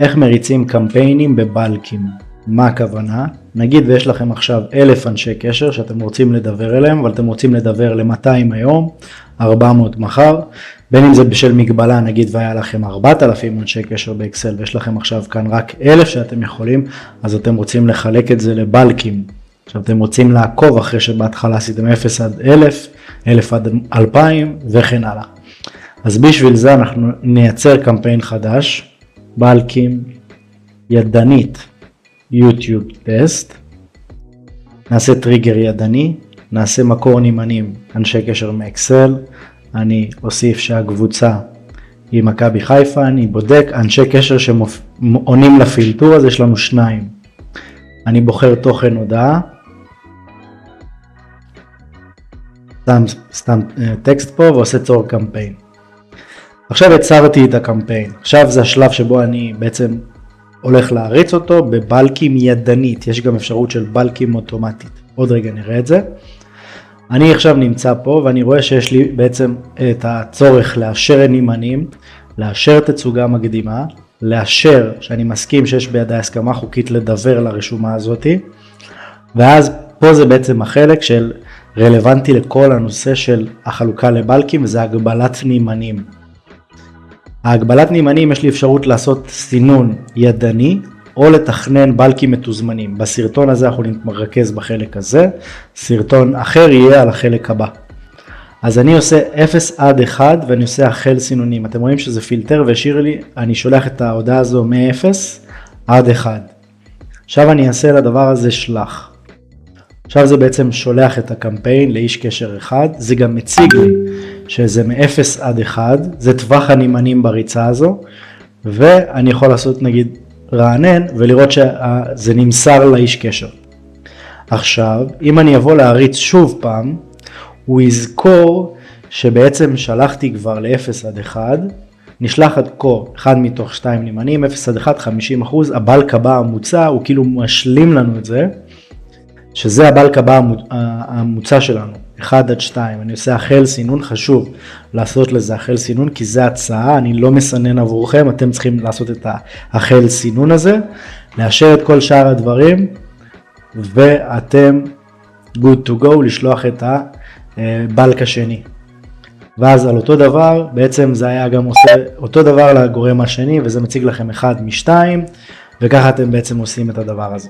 איך מריצים קמפיינים בבלקים? מה הכוונה? נגיד ויש לכם עכשיו 1,000 אנשי קשר שאתם רוצים לדבר אליהם, אבל אתם רוצים לדבר ל-200 היום, 400 מחר, בין אם זה בשל מגבלה, נגיד והיה לכם 4,000 אנשי קשר באקסל, ויש לכם עכשיו כאן רק 1,000 שאתם יכולים, אז אתם רוצים לחלק את זה לבלקים. עכשיו אתם רוצים לעקוב אחרי שבהתחלה עשיתם 0 עד 1,000, 1,000 עד 2,000 וכן הלאה. אז בשביל זה אנחנו נייצר קמפיין חדש, בלקים ידנית יוטיוב טסט, נעשה טריגר ידני, נעשה מקור נמנים אנשי קשר מאקסל, אני אוסיף שהקבוצה היא מכבי חיפה, אני בודק אנשי קשר שעונים לפילטור, אז יש לנו 2. אני בוחר תוכן הודעה, סתם טקסט פה ועושה צור קמפיין. עכשיו יצרתי את הקמפיין, עכשיו זה השלב שבו אני בעצם הולך להריץ אותו בבלקים ידנית, יש גם אפשרות של בלקים אוטומטית, עוד רגע נראה את זה. אני עכשיו נמצא פה ואני רואה שיש לי בעצם את הצורך לאשר נמנים, לאשר תצוגה מקדימה, לאשר שאני מסכים שיש בידי הסכמה חוקית לדבר לרשומה הזאת, ואז פה זה בעצם החלק של רלוונטי לכל הנושא של החלוקה לבלקים, וזה הגבלת נמנים. ההגבלת נמנים יש לי אפשרות לעשות סינון ידני או לתכנן בלקים מתוזמנים. בסרטון הזה אנחנו נתרכז בחלק הזה, סרטון אחר יהיה על החלק הבא. אז אני עושה 0 עד 1 ואני עושה החל סינונים. אתם רואים שזה פילטר והשאיר לי, אני שולח את ההודעה הזו מ-0 עד 1. עכשיו אני אעשה לדבר הזה שלח. עכשיו זה בעצם שולח את הקמפיין לאיש קשר אחד, זה גם מציג לי שזה מ-0 עד 1, זה טווח הנמנים בריצה הזו, ואני יכול לעשות נגיד רענן ולראות שזה נמסר לאיש קשר. עכשיו, אם אני אבוא להריץ שוב פעם, הוא יזכור שבעצם שלחתי כבר ל-0 עד 1, נשלח עד כה 1 מתוך 2 נמנים, 0 עד 1, 50%, הבלק הבא המוצע, הוא כאילו משלים לנו את זה, שזה הבלק הבא המוצע שלנו, 1 עד 2, אני עושה החל סינון, חשוב לעשות לזה החל סינון, כי זה הצעה, אני לא מסנן עבורכם, אתם צריכים לעשות את החל סינון הזה, לאשר את כל שאר הדברים, ואתם good to go לשלוח את הבלק השני. ואז על אותו דבר, בעצם זה היה גם עושה אותו דבר לגורם השני, וזה מציג לכם 1 מ-2, וככה אתם בעצם עושים את הדבר הזה.